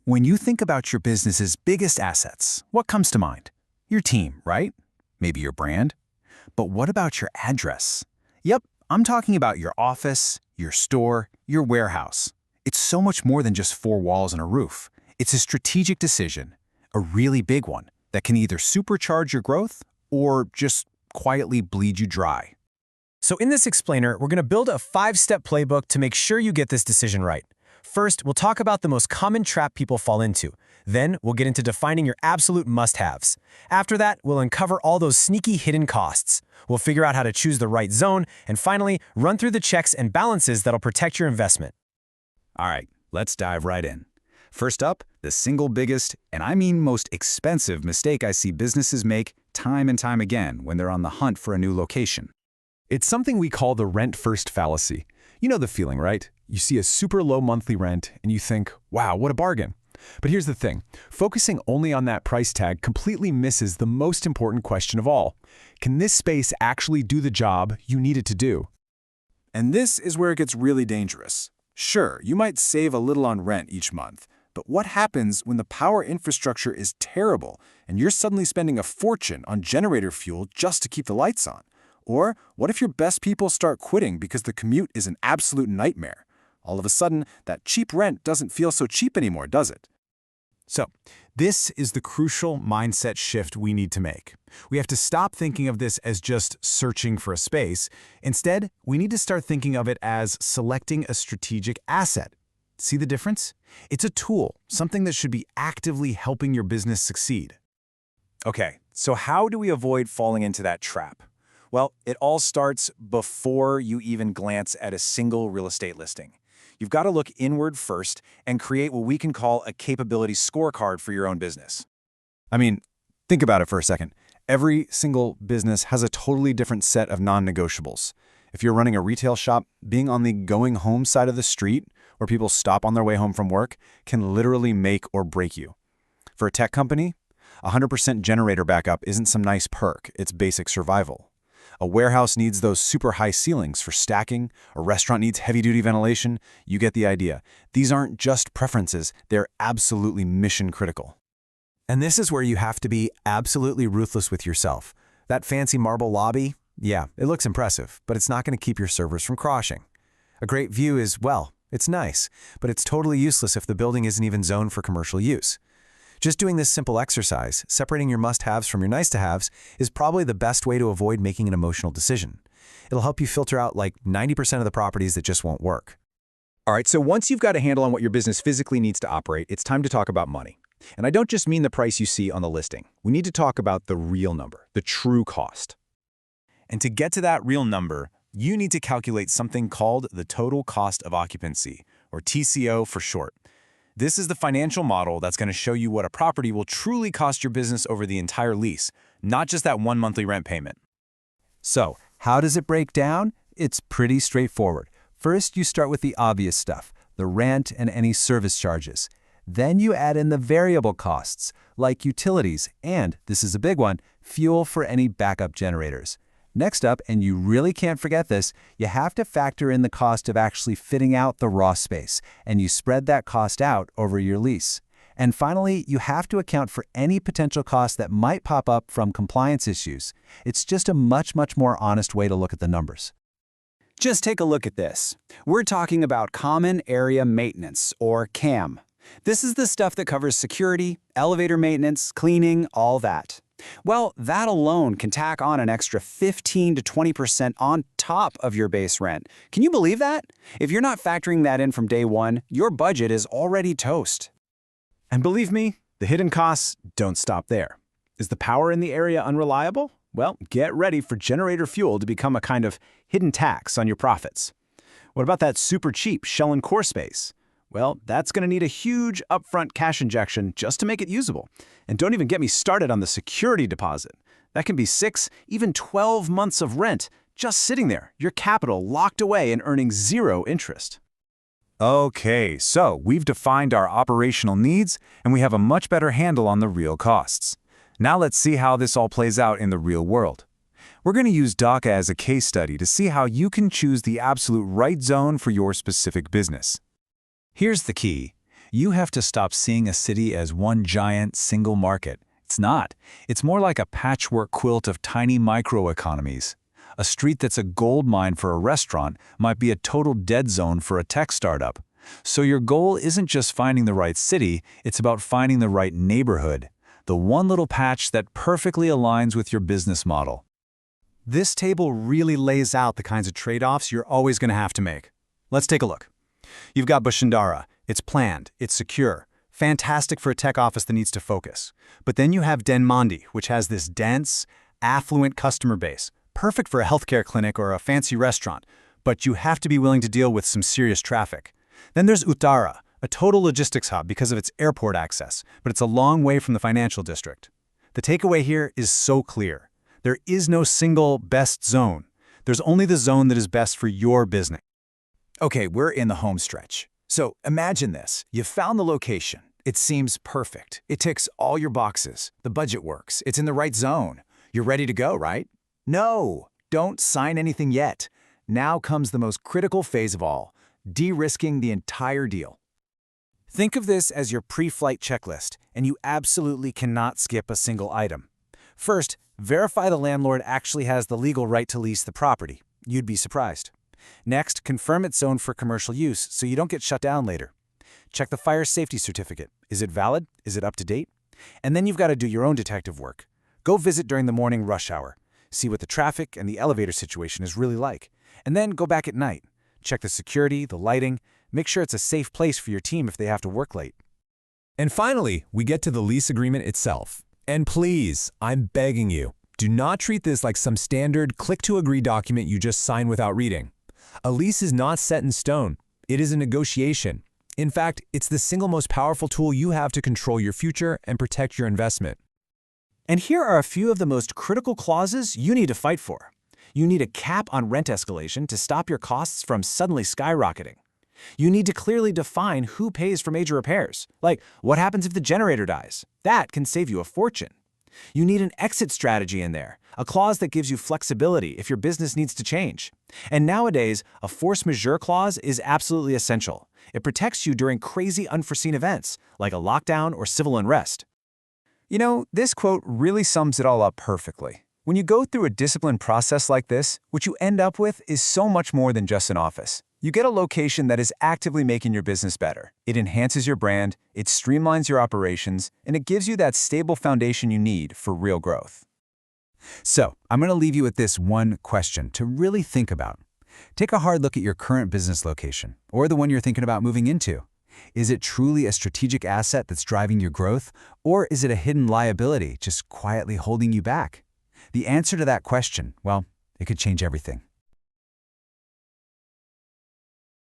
When you think about your business's biggest assets, what comes to mind? Your team, right? Maybe your brand? But what about your address? Yep, I'm talking about your office, your store, your warehouse. It's so much more than just four walls and a roof. It's a strategic decision, a really big one, that can either supercharge your growth or just quietly bleed you dry. So in this explainer, we're going to build a 5-step playbook to make sure you get this decision right. First, we'll talk about the most common trap people fall into. Then, we'll get into defining your absolute must-haves. After that, we'll uncover all those sneaky hidden costs. We'll figure out how to choose the right zone, and finally, run through the checks and balances that'll protect your investment. All right, let's dive right in. First up, the single biggest, and I mean most expensive mistake I see businesses make time and time again when they're on the hunt for a new location. It's something we call the rent-first fallacy. You know the feeling, right? You see a super low monthly rent and you think, wow, what a bargain. But here's the thing, focusing only on that price tag completely misses the most important question of all. Can this space actually do the job you need it to do? And this is where it gets really dangerous. Sure, you might save a little on rent each month, but what happens when the power infrastructure is terrible and you're suddenly spending a fortune on generator fuel just to keep the lights on? Or what if your best people start quitting because the commute is an absolute nightmare? All of a sudden, that cheap rent doesn't feel so cheap anymore, does it? So, this is the crucial mindset shift we need to make. We have to stop thinking of this as just searching for a space. Instead, we need to start thinking of it as selecting a strategic asset. See the difference? It's a tool, something that should be actively helping your business succeed. Okay, so how do we avoid falling into that trap? Well, it all starts before you even glance at a single real estate listing. You've got to look inward first and create what we can call a capability scorecard for your own business. I mean, think about it for a second. Every single business has a totally different set of non-negotiables. If you're running a retail shop, being on the going home side of the street, where people stop on their way home from work, can literally make or break you. For a tech company, 100% generator backup isn't some nice perk, it's basic survival. A warehouse needs those super high ceilings for stacking, a restaurant needs heavy-duty ventilation. You get the idea. These aren't just preferences, they're absolutely mission critical. And this is where you have to be absolutely ruthless with yourself. That fancy marble lobby, yeah, it looks impressive, but it's not going to keep your servers from crashing. A great view is, well, it's nice, but it's totally useless if the building isn't even zoned for commercial use. Just doing this simple exercise, separating your must-haves from your nice-to-haves, is probably the best way to avoid making an emotional decision. It'll help you filter out like 90% of the properties that just won't work. All right, so once you've got a handle on what your business physically needs to operate, it's time to talk about money. And I don't just mean the price you see on the listing. We need to talk about the real number, the true cost. And to get to that real number, you need to calculate something called the total cost of occupancy, or TCO for short. This is the financial model that's going to show you what a property will truly cost your business over the entire lease, not just that one monthly rent payment. So, how does it break down? It's pretty straightforward. First, you start with the obvious stuff, the rent and any service charges. Then you add in the variable costs, like utilities and, this is a big one, fuel for any backup generators. Next up, and you really can't forget this, you have to factor in the cost of actually fitting out the raw space, and you spread that cost out over your lease. And finally, you have to account for any potential costs that might pop up from compliance issues. It's just a much more honest way to look at the numbers. Just take a look at this. We're talking about Common Area Maintenance, or CAM. This is the stuff that covers security, elevator maintenance, cleaning, all that. Well, that alone can tack on an extra 15 to 20% on top of your base rent. Can you believe that? If you're not factoring that in from day one, your budget is already toast. And believe me, the hidden costs don't stop there. Is the power in the area unreliable? Well, get ready for generator fuel to become a kind of hidden tax on your profits. What about that super cheap shell and core space? Well, that's going to need a huge upfront cash injection just to make it usable. And don't even get me started on the security deposit. That can be 6, even 12 months of rent just sitting there, your capital locked away and earning zero interest. Okay, so we've defined our operational needs and we have a much better handle on the real costs. Now let's see how this all plays out in the real world. We're going to use DACA as a case study to see how you can choose the absolute right zone for your specific business. Here's the key. You have to stop seeing a city as one giant, single market. It's not. It's more like a patchwork quilt of tiny microeconomies. A street that's a gold mine for a restaurant might be a total dead zone for a tech startup. So your goal isn't just finding the right city, it's about finding the right neighborhood. The one little patch that perfectly aligns with your business model. This table really lays out the kinds of trade-offs you're always going to have to make. Let's take a look. You've got Bashundhara. It's planned, it's secure, fantastic for a tech office that needs to focus. But then you have Denmandi, which has this dense, affluent customer base, perfect for a healthcare clinic or a fancy restaurant, but you have to be willing to deal with some serious traffic. Then there's Uttara, a total logistics hub because of its airport access, but it's a long way from the financial district. The takeaway here is so clear. There is no single best zone. There's only the zone that is best for your business. Okay, we're in the home stretch. So imagine this. You've found the location. It seems perfect. It ticks all your boxes. The budget works. It's in the right zone. You're ready to go, right? No, don't sign anything yet. Now comes the most critical phase of all, de-risking the entire deal. Think of this as your pre-flight checklist, and you absolutely cannot skip a single item. First, verify the landlord actually has the legal right to lease the property. You'd be surprised. Next, confirm it's zoned for commercial use so you don't get shut down later. Check the fire safety certificate. Is it valid? Is it up to date? And then you've got to do your own detective work. Go visit during the morning rush hour. See what the traffic and the elevator situation is really like. And then go back at night. Check the security, the lighting. Make sure it's a safe place for your team if they have to work late. And finally, we get to the lease agreement itself. And please, I'm begging you, do not treat this like some standard click-to-agree document you just sign without reading. A lease is not set in stone. It is a negotiation. In fact, it's the single most powerful tool you have to control your future and protect your investment. And here are a few of the most critical clauses you need to fight for. You need a cap on rent escalation to stop your costs from suddenly skyrocketing. You need to clearly define who pays for major repairs, like what happens if the generator dies. That can save you a fortune. You need an exit strategy in there, a clause that gives you flexibility if your business needs to change. And nowadays, a force majeure clause is absolutely essential. It protects you during crazy unforeseen events, like a lockdown or civil unrest. You know, this quote really sums it all up perfectly. When you go through a disciplined process like this, what you end up with is so much more than just an office. You get a location that is actively making your business better. It enhances your brand, it streamlines your operations, and it gives you that stable foundation you need for real growth. So, I'm going to leave you with this one question to really think about. Take a hard look at your current business location, or the one you're thinking about moving into. Is it truly a strategic asset that's driving your growth, or is it a hidden liability just quietly holding you back? The answer to that question, well, it could change everything.